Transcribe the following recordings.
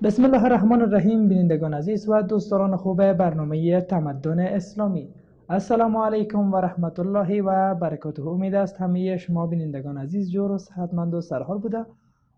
بسم الله الرحمن الرحیم. بینندگان عزیز و دوستان خوب برنامه تمدن اسلامی، السلام علیکم و رحمت الله و برکاته. امید است همه شما بینندگان عزیز جور و صحتمند و سرحال بوده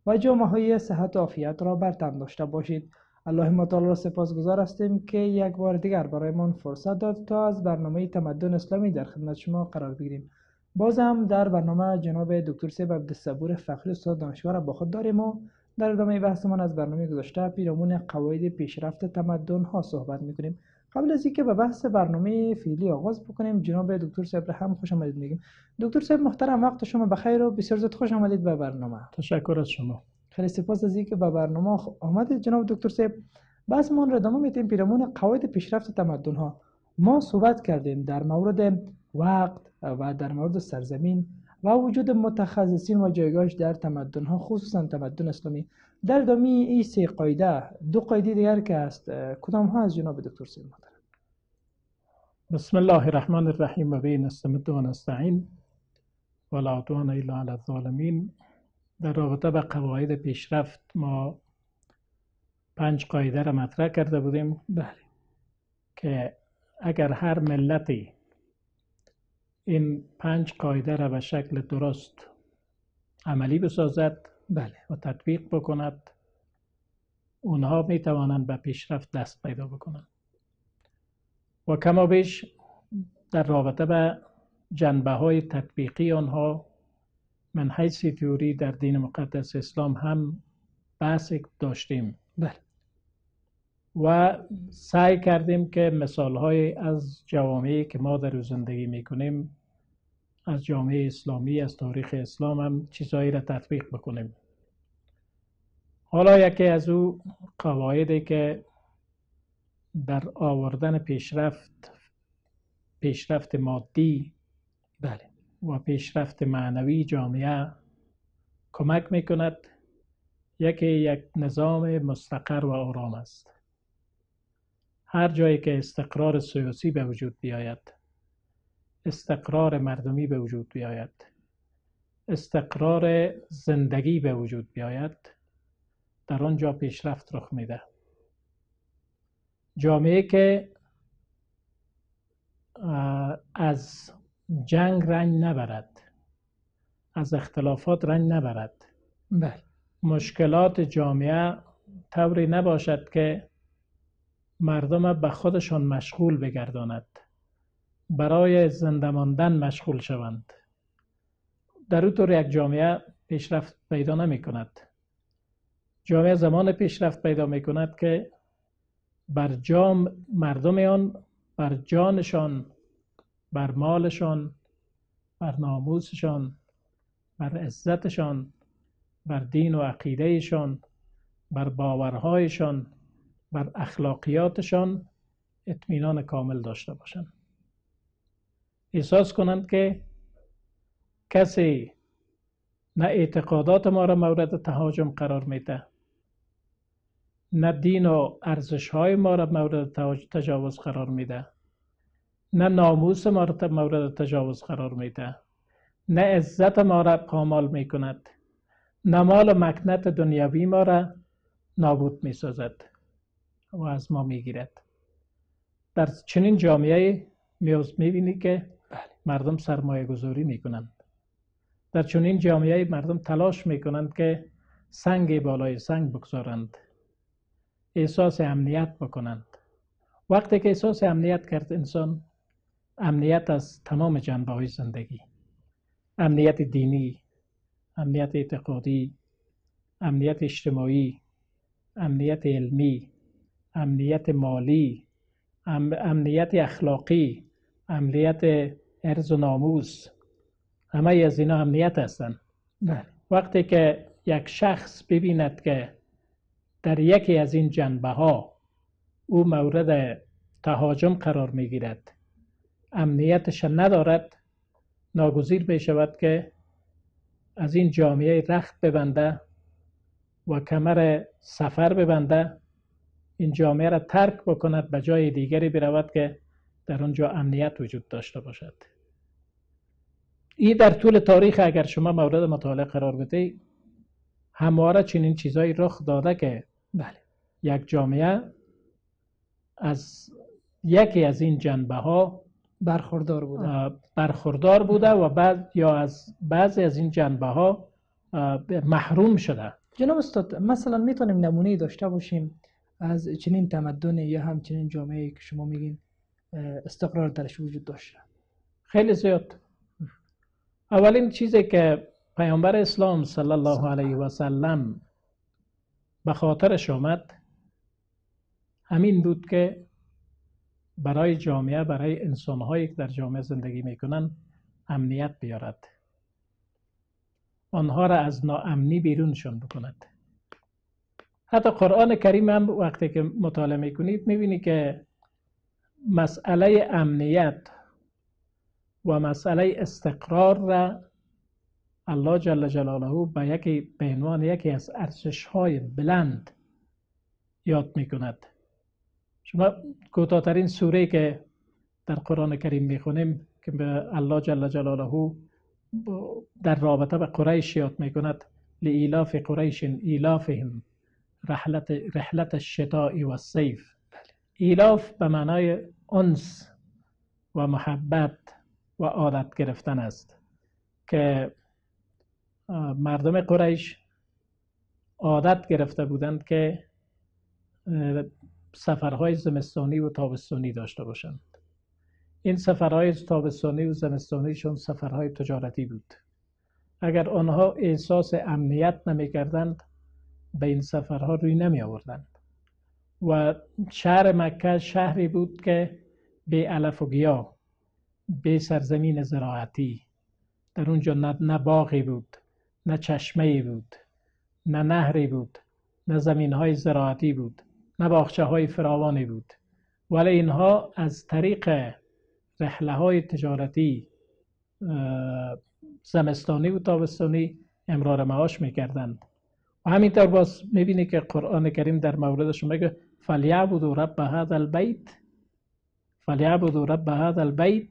و جامعه های صحت و عافیت را بر تن داشته باشید. الله متعال را سپاسگزار هستیم که یک بار دیگر برایمان فرصت داد تا از برنامه تمدن اسلامی در خدمت شما قرار بگیریم. باز هم در برنامه جناب دکتر سیب عبدالصبور فخری استاد دانشگاه را با خود داریم و در ادامه بحثمان از برنامه گذشته پیرامون قواعد پیشرفت تمدن ها صحبت میکنیم. قبل از اینکه به بحث برنامه فعلی آغاز بکنیم، جناب دکتر صاحب هم خوش آمدید میگیم. دکتر صاحب محترم، وقت شما بخیر و بسیار زود خوش آمدید به برنامه. تشکر از شما. خیلی سپاس از اینکه به برنامه آمدید جناب دکتر صاحب. بحثمان را ادامه میدیم پیرامون قواعد پیشرفت تمدن ها. ما صحبت کردیم در مورد وقت و در مورد سرزمین و وجود متخصصین و جایگاهش در تمدن ها، خصوصا تمدن اسلامی. در ادامه این سه قاعده دو قاعده دیگر که است، کدام ها از جناب دکتر صاحب محترم؟ بسم الله الرحمن الرحیم و به نستمد و نستعین ولا عدوان الا علی الظالمین. در رابطه به قواعد پیشرفت ما 5 قاعده را مطرح کرده بودیم. بله. که اگر هر ملتی این 5 قاعده را به شکل درست عملی بسازد، بله، و تطبیق بکند، اونها می توانند به پیشرفت دست پیدا بکنند. و کما بیش در رابطه به جنبه های تطبیقی آنها من حیث تئوری در دین مقدس اسلام هم بحث داشتیم. بله. و سعی کردیم که مثال های از جوامعی که ما در زندگی می کنیم، از جامعه اسلامی، از تاریخ اسلام هم چیزهایی را تطبیق بکنیم. حالا یکی از او قواعدی که در آوردن پیشرفت مادی، بله، و پیشرفت معنوی جامعه کمک میکند، یک نظام مستقر و آرام است. هر جایی که استقرار سیاسی به وجود بیاید، استقرار مردمی به وجود بیاید، استقرار زندگی به وجود بیاید، در آنجا پیشرفت رخ میده. جامعه که از جنگ رنج نبرد، از اختلافات رنج نبرد، بله، مشکلات جامعه طوری نباشد که مردم به خودشان مشغول بگرداند، برای زنده ماندن مشغول شوند، در اون طور یک جامعه پیشرفت پیدا نمی کند. جامعه زمان پیشرفت پیدا می کند که بر مردم آن بر جانشان، بر مالشان، بر ناموسشان، بر عزتشان، بر دین و عقیدهشان، بر باورهایشان، بر اخلاقیاتشان اطمینان کامل داشته باشند. احساس کنند که کسی نه اعتقادات ما را مورد تهاجم قرار میده، نه دین و ارزش‌های ما را مورد تجاوز قرار میده، نه ناموس ما را مورد تجاوز قرار میده، نه عزت ما را پامال میکند، نه مال و مکنت دنیوی ما را نابود میسازد و از ما میگیرد. در چنین جامعه میبینی که مردم سرمایه گذاری میکنند. در چنین جامعه مردم تلاش میکنند که سنگ بالای سنگ بگذارند، احساس امنیت بکنند. وقتی که احساس امنیت کرد انسان، امنیت از تمام جنبه های زندگی، امنیت دینی، امنیت اعتقادی، امنیت اجتماعی، امنیت علمی، امنیت مالی، امنیت اخلاقی، امنیت عرض و ناموس، همه از اینا امنیت هستند. وقتی که یک شخص ببیند که در یکی از این جنبه ها او مورد تهاجم قرار می گیرد، امنیتش ندارد، ناگزیر می شود که از این جامعه رخت ببنده و کمر سفر ببنده، این جامعه را ترک بکند، به جای دیگری برود که در آنجا امنیت وجود داشته باشد. این در طول تاریخ اگر شما مورد مطالعه قرار بدهید، همواره چنین چیزایی رخ داده که بله، یک جامعه از یکی از این جنبه ها برخوردار بوده و بعد یا از بعضی از این جنبه ها محروم شده. جناب استاد، مثلا میتونیم نمونه داشته باشیم از چنین تمدن یا همچنین جامعه‌ای که شما میگین استقرار درش وجود داشته؟ خیلی زیاد. اولین چیزی که پیامبر اسلام صلی الله علیه و سلم به خاطرش آمد همین بود که برای جامعه، برای انسان‌هایی که در جامعه زندگی میکنن امنیت بیارد، آنها را از ناامنی بیرونشون بکند. حتی قرآن کریم هم وقتی که مطالعه میکنید میبینی که مسئله امنیت و مسئله استقرار را الله جل جلاله به عنوان یکی از ارزش‌های بلند یاد میکند. شما کوتاه‌ترین سوره که در قرآن کریم میخونیم که به الله جل جلاله در رابطه به قریش یاد میکند، لإیلاف قریش ایلافهم رحلت الشتاء و الصیف. ایلاف به معنای انس و محبت و عادت گرفتن است که مردم قریش عادت گرفته بودند که سفرهای زمستانی و تابستانی داشته باشند. این سفرهای تابستانی و زمستانیشون سفرهای تجارتی بود. اگر آنها احساس امنیت نمی کردند به این سفرها روی نمی آوردند. و شهر مکه شهری بود که بی علف و گیاه، بی سرزمین زراعتی، در اونجا نه باغی بود، نه چشمه‌ای بود، نه نهری بود، نه زمینهای زراعتی بود، نه باغچه‌های فراوانی بود، ولی اینها از طریق رحله‌های تجارتی زمستانی و تابستانی امرار معاش می‌کردند. و همینطور باز می‌بینی که قرآن کریم در موردش میگه فلیعبدوا رب هذا البیت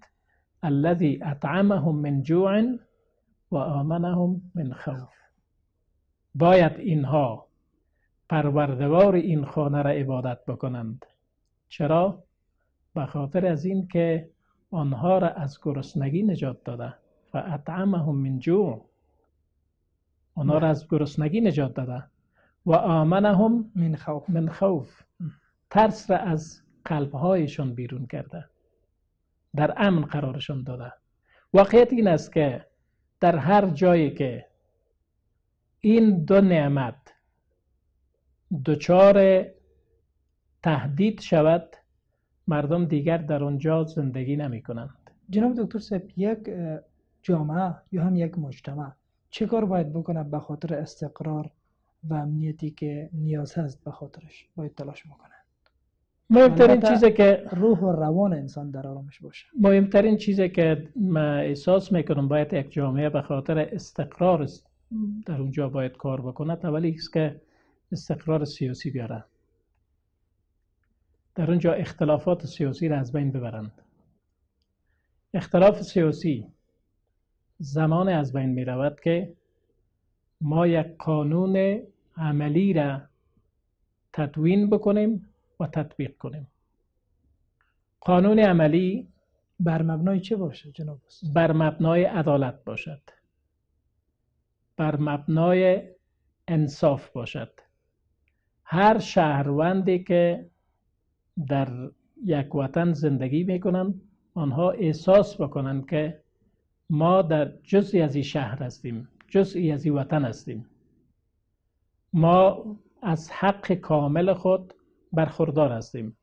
الذی اطعمهم من جوع و آمنهم من خوف. باید اینها پروردگار این خانه را عبادت بکنند. چرا؟ به خاطر از این که آنها را از گرسنگی نجات داده. و اطعمهم من جوع، آنها را از گرسنگی نجات داده. و آمنهم من خوف، ترس را از قلبهایشان بیرون کرده، در امن قرارشان داده. واقعیت این است که در هر جایی که این دو نعمت دچار تهدید شود، مردم دیگر در آنجا زندگی نمی کنند. جناب دکتر صاحب، یک جامعه یا هم یک مجتمع چه کار باید بکنه به خاطر استقرار و امنیتی که نیاز هست به خاطرش باید تلاش بکنه؟ مهمترین چیزی که روح و روان انسان در آرامش باشه. مهمترین چیزی که من احساس میکنم باید یک جامعه به خاطر استقرار در اونجا باید کار بکنه، اولی است که استقرار سیاسی بیاره. در اونجا اختلافات سیاسی را از بین ببرند. اختلاف سیاسی زمان از بین می رود که ما یک قانون عملی را تدوین بکنیم و تطبیق کنیم. قانون عملی بر مبنای چه باشه جناب استاد؟ بر مبنای عدالت باشد، بر مبنای انصاف باشد. هر شهروندی که در یک وطن زندگی میکنن آنها احساس بکنن که ما در جزئی از این شهر هستیم، جزئی از این وطن هستیم، ما از حق کامل خود برخوردار هستیم.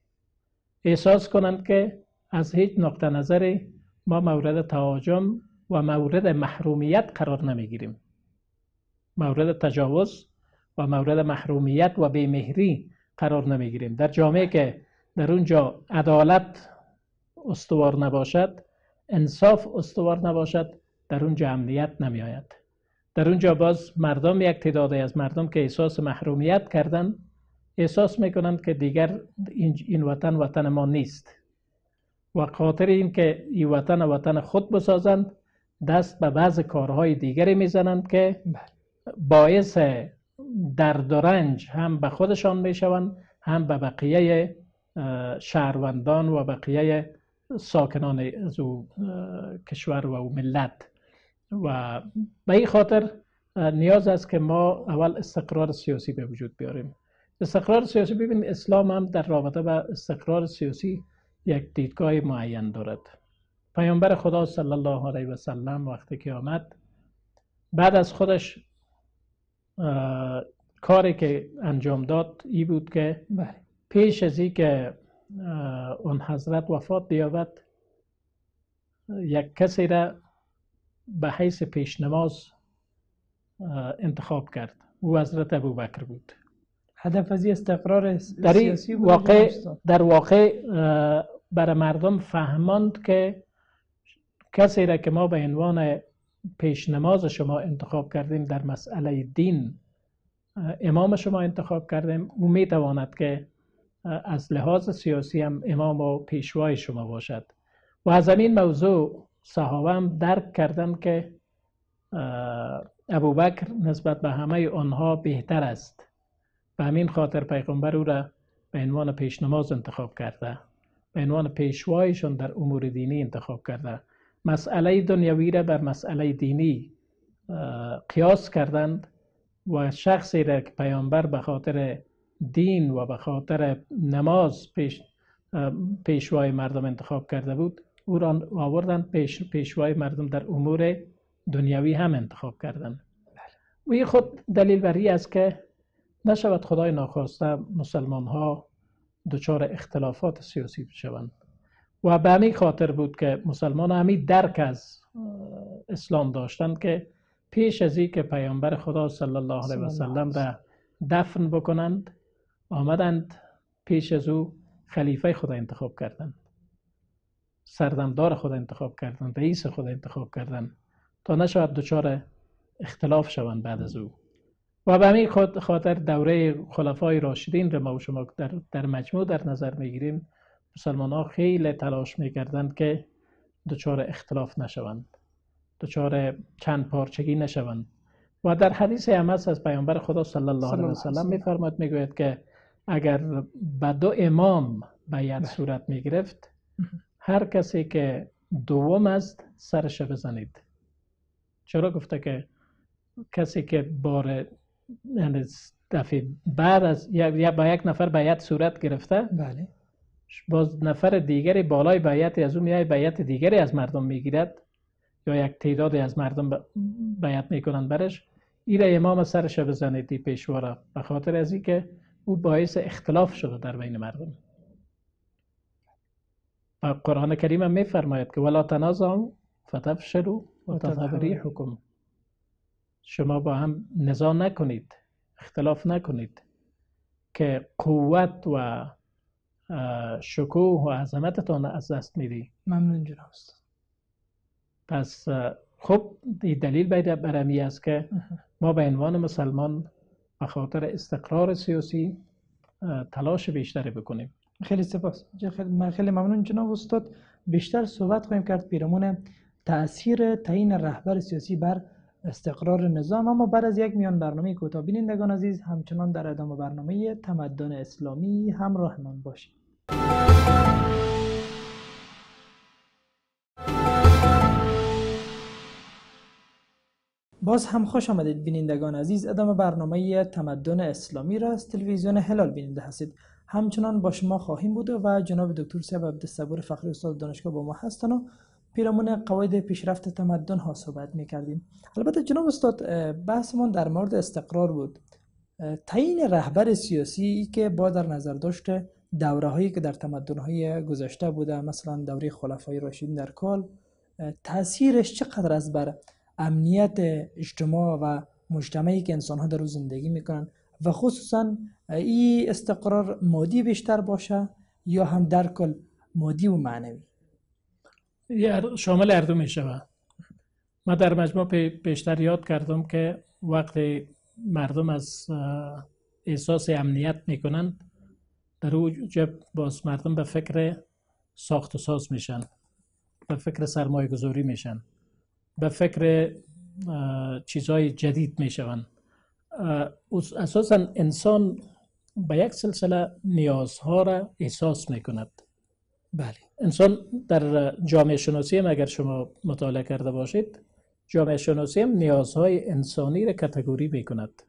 احساس کنند که از هیچ نقطه نظری ما مورد تهاجم و مورد محرومیت قرار نمیگیریم، مورد تجاوز و مورد محرومیت و بیمهری قرار نمیگیریم. در جامعه که در اونجا عدالت استوار نباشد، انصاف استوار نباشد، در اونجا امنیت نمی آید. در اونجا باز مردم، یک تعدادی از مردم که احساس محرومیت کردن، احساس میکنند که دیگر این وطن وطن ما نیست و خاطر این که این وطن خود بسازند دست به بعض کارهای دیگری میزنند که باعث درد و رنج هم به خودشان میشوند هم به بقیه شهروندان و بقیه ساکنان از او کشور و او ملت. و به این خاطر نیاز است که ما اول استقرار سیاسی به وجود بیاریم. استقرار سیاسی، ببین اسلام هم در رابطه با استقرار سیاسی یک دیدگاه معین دارد. پیامبر خدا صلی الله علیه و سلم وقتی که آمد، بعد از خودش کاری که انجام داد ای بود که پیش از این که اون حضرت وفات بیابد، یک کسی را به حیث پیشنماز انتخاب کرد. او حضرت ابوبکر بود. هدف از استقرار سیاسی بود. در واقع برای مردم فهماند که کسی را که ما به عنوان پیشنماز شما انتخاب کردیم در مسئله دین، امام شما انتخاب کردیم، او می تواند که از لحاظ سیاسی هم امام و پیشوای شما باشد. و از این موضوع صحابه هم درک کردن که ابوبکر نسبت به همه آنها بهتر است. به همین خاطر پیغمبر او را به عنوان پیشنماز انتخاب کرده، به عنوان پیشوایشون در امور دینی انتخاب کرده. مسئله دنیوی را بر مسئله دینی قیاس کردند و شخصی را که پیامبر به خاطر دین و به خاطر نماز پیشوای مردم انتخاب کرده بود، او را آوردند پیشوای مردم در امور دنیوی هم انتخاب کردند. و این خود دلیل بر این است که نشود خدای ناخواسته مسلمان ها دچار اختلافات سیاسی شوند. و به همین خاطر بود که مسلمان همین درک از اسلام داشتند که پیش از این که پیامبر خدا صلی الله علیه و سلم را دفن بکنند، آمدند پیش از او خلیفه خدا انتخاب کردند، سردمدار خدا انتخاب کردند، رئیس خدا انتخاب کردند تا نشود دچار اختلاف شوند بعد از او. و به همین خاطر دوره خلفای راشدین را ما و شما در مجموع در نظر میگیریم، مسلمان ها خیلی تلاش میکردند که دچار اختلاف نشوند، دچار چند پارچگی نشوند. و در حدیث امس از پیامبر خدا صلی الله علیه و سلم میفرماید، میگوید که اگر به دو امام بیعت صورت میگرفت، هر کسی که دوم است سرش بزنید. چرا گفته که کسی که بار یعنی دفعه بعد از با یک نفر بیعت صورت گرفته، بله، باز نفر دیگری بالای بیعت از اون میای بیعت دیگری از مردم میگیرد یا یک تعدادی از مردم بیعت میکنند برش، این امام سرش بزنید پیشوا را، به خاطر از این که او باعث اختلاف شده در بین مردم. و قرآن کریم هم میفرماید که ولا تنازعوا فتفشلوا وتذهب ریحکم، شما با هم نزاع نکنید، اختلاف نکنید که قوت و شکوه و عظمتتان از دست میدی. ممنون جناب استاد. پس خب این دلیل برمی است که ما به عنوان مسلمان به خاطر استقرار سیاسی تلاش بیشتری بکنیم. خیلی سپاس. خیلی ممنون جناب استاد. بیشتر صحبت خواهیم کرد پیرامون تأثیر تعیین رهبر سیاسی بر استقرار نظام، اما بعد از یک میان برنامه کوتاه. بینندگان عزیز، همچنان در ادامه برنامه تمدن اسلامی همراه من باشید. باز هم خوش آمدید بینندگان عزیز. ادامه برنامه تمدن اسلامی را از تلویزیون هلال بیننده هستید. همچنان با شما خواهیم بود و جناب دکتر صاحب عبدالصبور فخری استاد دانشگاه با ما هستند و پیرامون قواعد پیشرفت تمدن ها صحبت می‌کردیم. البته جناب استاد بحثمون در مورد استقرار بود. تعیین رهبر سیاسی که با در نظر داشته دوره‌هایی که در تمدن‌های گذشته بوده، مثلا دوره خلفای راشدین در کال، تأثیرش چقدر است بر امنیت اجتماع و مجتمعی که انسان‌ها در او زندگی می‌کنند و خصوصا این استقرار مادی بیشتر باشه یا هم در کل مادی و معنوی؟ شامل هر دو می‌شود. ما در مجموع بیشتر یاد کردم که وقتی مردم از احساس امنیت میکنند، در اوج باز مردم به فکر ساخت و ساز میشن، به فکر سرمایه گذاری میشن، به فکر چیزهای جدید میشون. اساسا انسان به یک سلسله نیازها را احساس می کند. بله. انسان در جامعه شناسی هم اگر شما مطالعه کرده باشید، جامعه شناسی هم نیازهای انسانی را کاتگوری می کند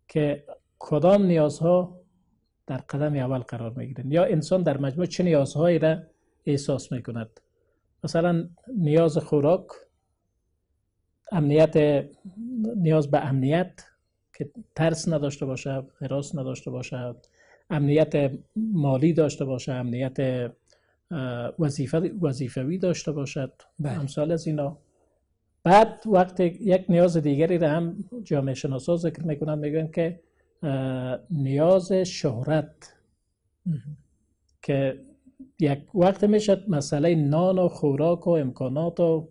که کدام نیازها در قدم اول قرار می گیرند یا انسان در مجموع چه نیازهایی را احساس می کند. مثلا نیاز خوراک، نیاز به امنیت که ترس نداشته باشه، هراس نداشته باشه، امنیت مالی داشته باشه، امنیت وظیفوی داشته باشد، امثال از اینا. بعد وقت یک نیاز دیگری را هم جامعه شناسا ذکر میکنن، میگن که نیاز شهرت که یک وقت میشه مسئله نان و خوراک و امکانات و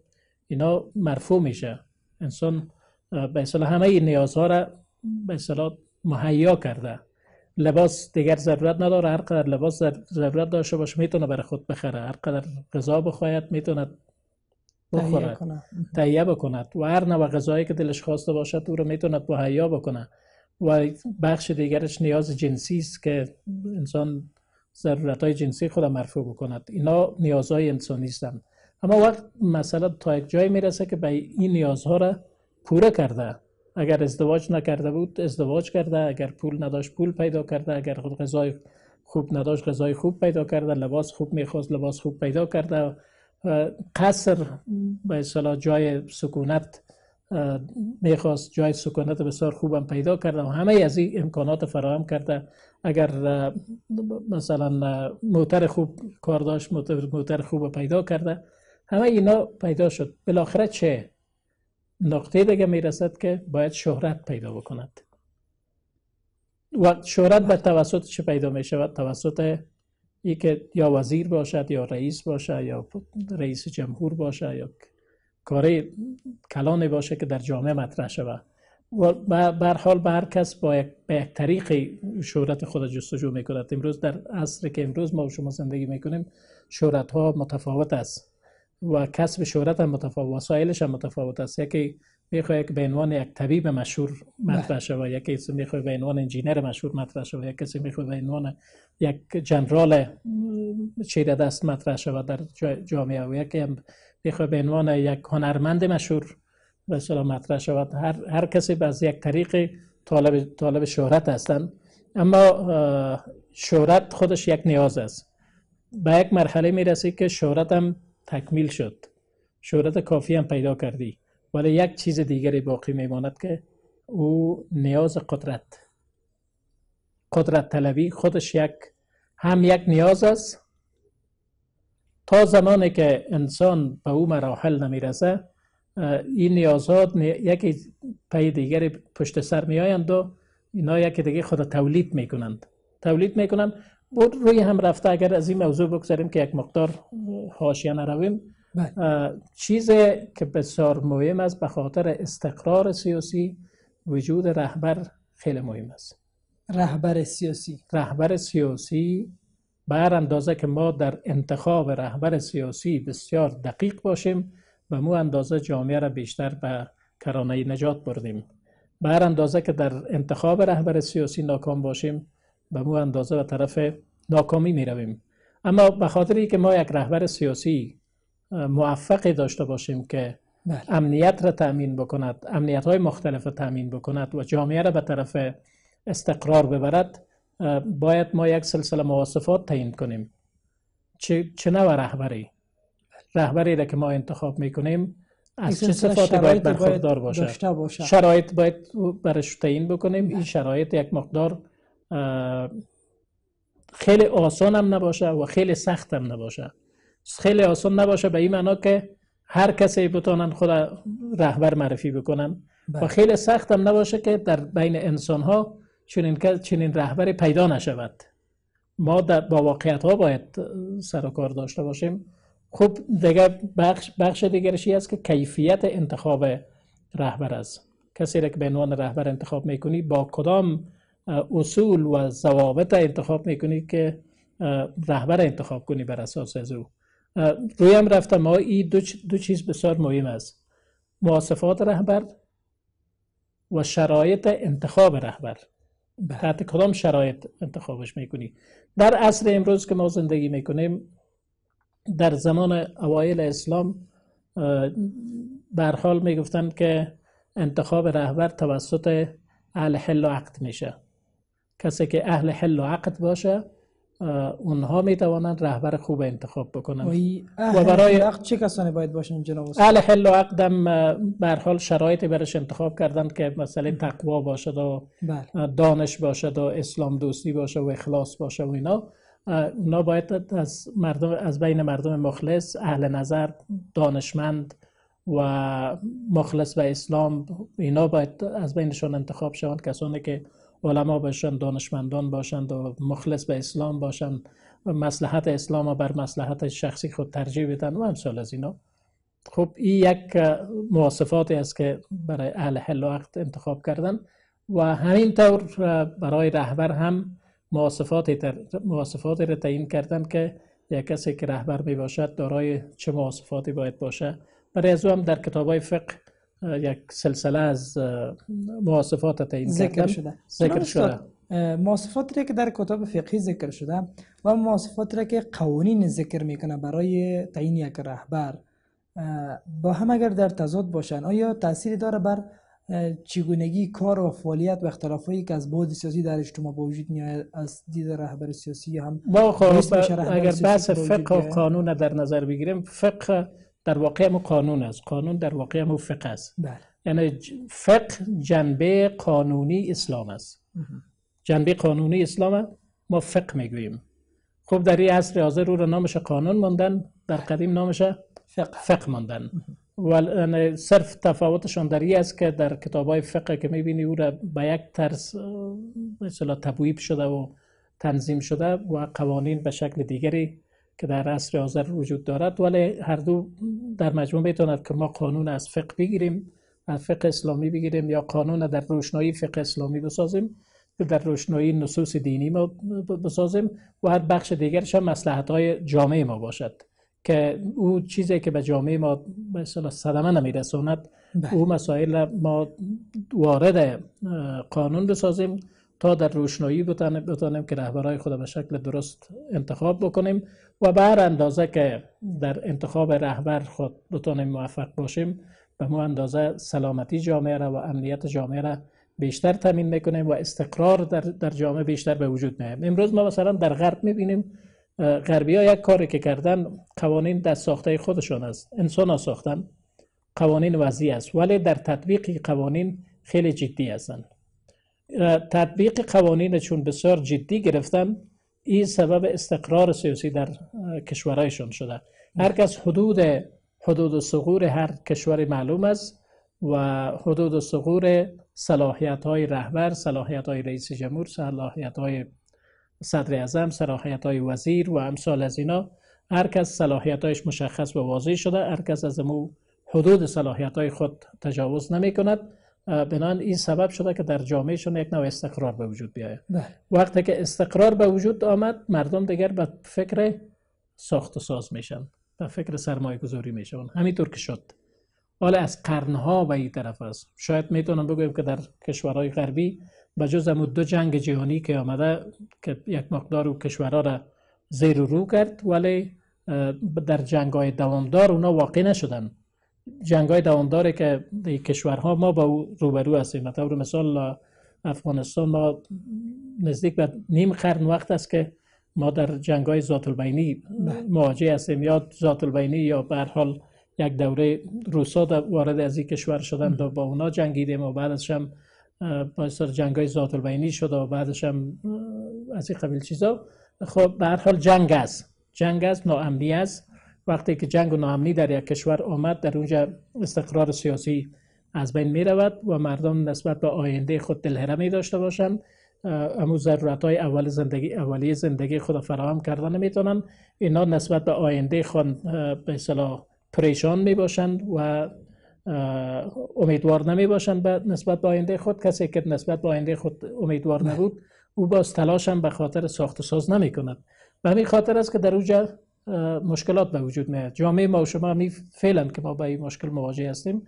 اینا مرفوع میشه. انسان به اصطلاح همه این نیازها را به اصطلاح مهیا کرده. لباس دیگر ضرورت نداره، هر قدر لباس ضرورت داشته باشه میتونه برای خود بخره، هر قدر غذا بخواید میتونه بخورد، تهیه بکند و هر نوع غذایی که دلش خواسته باشد او رو میتونه مهیا بکنه. و بخش دیگرش نیاز جنسی است که انسان ضرورت‌های جنسی خود مرفوع بکند. اینا نیازهای انسانی هستند. اما وقت مثلا تا یک جایی میرسه که به این نیازها را پوره کرده، اگر ازدواج نکرده بود ازدواج کرده، اگر پول نداشت پول پیدا کرده، اگر غذای خوب نداشت غذای خوب پیدا کرده، لباس خوب میخواست لباس خوب پیدا کرده، قصر به اصطلاح جای سکونت میخواست جای سکونت بسیار خوبم پیدا کرده و همه از این امکانات فراهم کرده. اگر مثلا موتر خوب کار داشت موتر خوب پیدا کرده، همه اینا پیدا شد. بالاخره چه؟ نقطه دیگه میرسد که باید شهرت پیدا بکند. و شهرت به توسط چه پیدا میشود؟ توسط ای که یا وزیر باشد یا رئیس باشه یا رئیس جمهور باشه یا کاری کلانی باشه که در جامعه مطرح شود. و به هر حال به هر کس با یک طریقی شهرت خود جستجو میکند. امروز در عصری که امروز ما و شما زندگی میکنیم شهرت ها متفاوت است و کسب شهرت هم متفاوت، وسایلش هم متفاوت است. یکی میخواد که به عنوان یک طبیب مشهور مطرح شود، یکی میخواد به عنوان انجینر مشهور مطرح شود، یکی میخواد به عنوان یک جنرال چیره دست مطرح شود در جامعه، و یکی هم میخواد به عنوان یک هنرمند مشهور به اصطلاح مطرح شود. هر کسی از یک طریق طالب شهرت هستند. اما شهرت خودش یک نیاز است. به یک مرحله میرسی که شهرت هم تکمیل شد، شهرت کافی هم پیدا کردی، ولی یک چیز دیگری باقی میماند که او نیاز قدرت طلبی خودش هم یک نیاز است. تا زمانی که انسان به او مراحل نمیرسه این نیازها یکی پای دیگری پشت سر میآیند و اینا یکی دیگه خود تولید میکنند روی هم رفته. اگر از این موضوع بگذاریم که یک مقدار حاشیه نرویم، چیزی که بسیار مهم است به خاطر استقرار سیاسی وجود رهبر خیلی مهم است. رهبر سیاسی بر اندازه که ما در انتخاب رهبر سیاسی بسیار دقیق باشیم به مو اندازه جامعه را بیشتر به کرانه نجات بردیم. بر اندازه که در انتخاب رهبر سیاسی ناکام باشیم به مو اندازه به طرف ناکامی می رویم. اما به خاطری که ما یک رهبر سیاسی موفقی داشته باشیم که امنیت را تأمین بکند، امنیت های مختلف را تأمین بکند و جامعه را به طرف استقرار ببرد، باید ما یک سلسله مواصفات تعیین کنیم. چه نوع رهبری را که ما انتخاب میکنیم از چه صفاتی باید برخوردار باشه. شرایط باید برش تعیین بکنیم. این شرایط یک مقدار خیلی آسان هم نباشه و خیلی سخت هم نباشه. خیلی آسان نباشه به این معنا که هر کسی بتونن خود رهبر معرفی بکنن و خیلی سخت هم نباشه که در بین انسان ها چنین رهبری پیدا نشود. ما با واقعیت ها باید سر و کار داشته باشیم. خب دیگه بخش دیگرشی است که کیفیت انتخاب رهبر است. کسی را که به عنوان رهبر انتخاب میکنی با کدام اصول و ضوابط انتخاب میکنی که رهبر انتخاب کنی بر اساس از او. روی هم رفته ما این دو چیز بسیار مهم است: مواصفات رهبر و شرایط انتخاب رهبر. تحت کدام شرایط انتخابش میکنی. در عصر امروز که ما زندگی میکنیم، در زمان اوایل اسلام به هر حال میگفتن که انتخاب رهبر توسط اهل حل و عقد میشه. کسی که اهل حل و عقد باشه اونها میتوانند رهبر خوب انتخاب بکنند. و برای عقد چه کسانی باید باشن جناب استاد؟ اهل حل و عقد هم به هر حال شرایطی برش انتخاب کردند که مثلا تقوا باشد و دانش باشد و اسلام دوستی باشه و اخلاص باشه و اینا. اونا باید از مردم، از بین مردم مخلص، اهل نظر، دانشمند و مخلص به اسلام، اینا باید از بینشون انتخاب شوند. کسانی که علما باشند، دانشمندان باشند و مخلص به اسلام باشند و مصلحت اسلام بر مصلحت شخصی خود ترجیح بدن و امثال از اینا. خب این یک مواصفاتی است که برای اهل حل و عقد انتخاب کردن و همینطور برای رهبر هم مواصفاتی را تعیین کردن که یک کسی که رهبر می باشد دارای چه مواصفاتی باید باشه. برای از او هم در کتاب‌های فقه یک سلسله از مواصفات تعیین ذکر شده. مواصفاتی که در کتاب فقهی ذکر شده و مواصفاتی که قوانین ذکر میکنه برای تعیین یک رهبر با هم اگر در تضاد باشن، آیا تأثیری داره بر چگونگی کار و فعالیت و اختلافایی که از بعد سیاسی در اجتماع با وجود میاد از دید رهبر سیاسی هم؟ اگر بحث فقه و قانون در نظر بگیریم، فقه در واقع هم قانون است، قانون در واقع هم فقه است. یعنی فقه جنبه قانونی اسلام است. جنبه قانونی اسلام ما فقه میگوییم. خب در این عصر حاضر او را نامش قانون ماندن، در قدیم نامش فقه ماندن. و صرف تفاوتشان در این است که در کتاب‌های فقه که میبینی او را به یک طرز مثلا تبویب شده و تنظیم شده و قوانین به شکل دیگری که در عصر حاضر وجود دارد، ولی هر دو در مجموع میتواند که ما قانون از فقه بگیریم، از فقه اسلامی بگیریم، یا قانون در روشنایی فقه اسلامی بسازیم که در روشنایی نصوص دینی ما بسازیم و هر بخش دیگرش هم مصلحت‌های جامعه ما باشد که او چیزی که به جامعه ما به اصطلاح صدمه نمیرساند او مسائل ما وارد قانون بسازیم تا در روشنایی بتانیم که رهبرای خود به شکل درست انتخاب بکنیم و به هر اندازه که در انتخاب رهبر خود بتانیم موفق باشیم به مو اندازه سلامتی جامعه را و امنیت جامعه را بیشتر تامین میکنیم و استقرار در جامعه بیشتر به وجود میاد. امروز ما مثلا در غرب میبینیم غربی ها یک کاری که کردن، قوانین دست ساخته خودشان است، انسان ها ساختن، قوانین وضعی است، ولی در تطبیق قوانین خیلی جدی هستند. تطبیق قوانین چون بسیار جدی گرفتن، این سبب استقرار سیاسی در کشورهایشان شده. هر کس حدود ثغور هر کشور معلوم است و حدود ثغور صلاحیت های رهبر، صلاحیت های رئیس جمهور، صلاحیت های صدر اعظم، صلاحیت های وزیر و امثال از اینا، هر کس صلاحیت هایش مشخص و واضح شده، هر کس از امو حدود صلاحیت های خود تجاوز نمی کند. بنابراین این سبب شده که در جامعهشون یک نوع استقرار به وجود بیاید. وقتی که استقرار به وجود آمد، مردم دیگر به فکر ساخت و ساز میشن، به فکر سرمایه گذاری میشن. همینطور که شد. حالا از قرنها به این طرف است. شاید میتونم بگویم که در کشورهای غربی به جز دو جنگ جهانی که آمده که یک مقدار و کشورها را زیر و رو کرد، ولی در جنگ‌های دوامدار اونا واقع نشدن. جنگ‌های دوامداری که در کشورها ما با روبرو هستیم، مثلا مثال افغانستان، ما نزدیک به نیم قرن وقت است که ما در جنگ‌های ذات البینی مواجه هستیم، یا ذات البینی یا به هر حال یک دوره روسا وارد از این کشور شدند و با اونا جنگیدیم و بعدش هم باعث جنگ‌های ذات البینی شد و بعدش هم از این قبیل چیزا. خب به هر حال جنگ است، ناامنی است. وقتی که جنگ و ناامنی در یک کشور آمد، در اونجا استقرار سیاسی از بین می رود و مردم نسبت به آینده خود دلهرمی داشته باشند. اما ضرورت‌های اولیه زندگی خود فراهم کردن نمیتونن. اینا نسبت به آینده خود به اصطلاح پریشان می باشند و امیدوار نمی باشند نسبت به آینده خود. کسی که نسبت به آینده خود امیدوار نبود، او باز تلاش هم به خاطر ساخت و ساز نمی کند. به همین خاطر است که در اونجا مشکلات به وجود میاد. جامعه ما و شما فعلا که ما با این مشکل مواجه هستیم،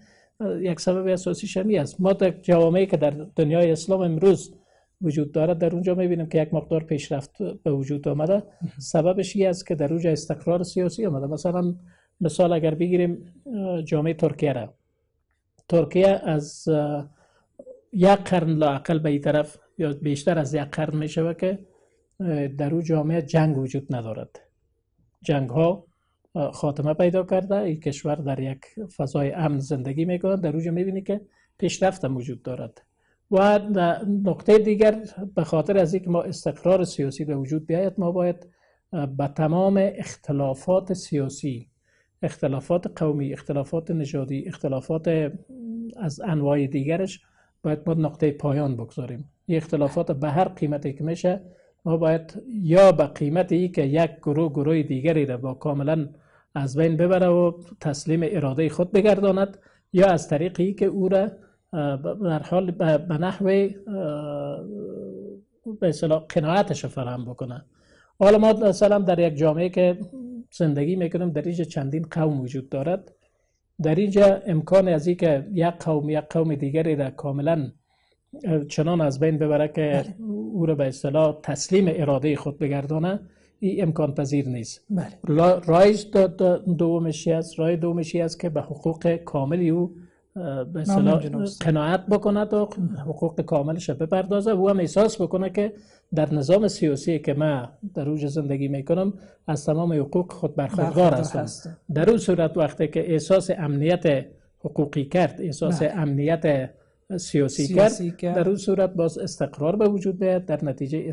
یک سبب اساسی شمی است. ما در جوامعی که در دنیای اسلام امروز وجود دارد، در اونجا میبینیم که یک مقدار پیشرفت به وجود آمده. سببش این است که در اونجا استقرار سیاسی آمده. مثلا مثال اگر بگیریم جامعه ترکیه را، ترکیه از یک قرن لااقل به این طرف یا بیشتر از یک قرن می شود که در اون جامعه جنگ وجود ندارد. جنگ ها خاتمه پیدا کرده، این کشور در یک فضای امن زندگی میکنه. در اونجا میبینی که پیشرفت وجود دارد. و نقطه دیگر به خاطر از اینکه ما استقرار سیاسی به وجود بیاید، ما باید به تمام اختلافات سیاسی، اختلافات قومی، اختلافات نژادی، اختلافات از انواع دیگرش باید ما نقطه پایان بگذاریم. این اختلافات به هر قیمتی که میشه ما باید یا به قیمتی که یک گروه دیگری را با کاملا از بین ببره و تسلیم اراده خود بگرداند، یا از طریقی که او را در حال به نحوه به اصطلاح قناعتش فراهم بکنه. حالا ما مثلا در یک جامعه که زندگی میکنیم، در اینجا چندین قوم وجود دارد. در اینجا امکان از این که یک قوم دیگری را کاملا چنان از بین ببره که او را به اصطلاح تسلیم اراده خود بگردانه، این امکان پذیر نیست. رای دومشی است که به حقوق کاملی او به اصطلاح قناعت بکند و حقوق کاملش بپردازه. او هم احساس بکنه که در نظام سیاسی که من در اوج زندگی میکنم از تمام حقوق خود برخوردار هستم. در اون صورت وقتی که احساس امنیت حقوقی کرد، احساس امنیت سیاسی کرد، در اون صورت باز استقرار به وجود بیاد. در نتیجه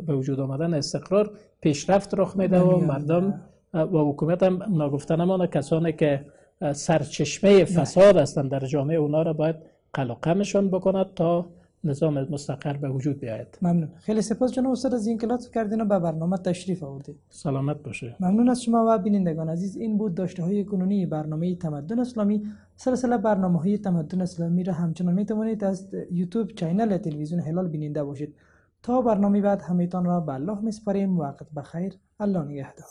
به وجود آمدن استقرار پیشرفت رخ میده و مردم و حکومت هم ناگفته نمانه کسانی که سرچشمه فساد هستند در جامعه، اونا را باید قلقمشان بکند تا نظام مستقر به وجود بیاید. ممنون. خیلی سپاس جناب استاد از اینکه لطف کردین و به برنامه تشریف آوردید. سلامت باشه. ممنون از شما و بینندگان عزیز. این بود داشته‌های کنونی برنامه تمدن اسلامی. سلسله برنامه‌های تمدن اسلامی را همچنان میتوانید از یوتیوب چینل تلویزیون هلال بیننده باشید. تا برنامه بعد همتان را به الله میسپاریم. وقت بخیر. الله نگهدار.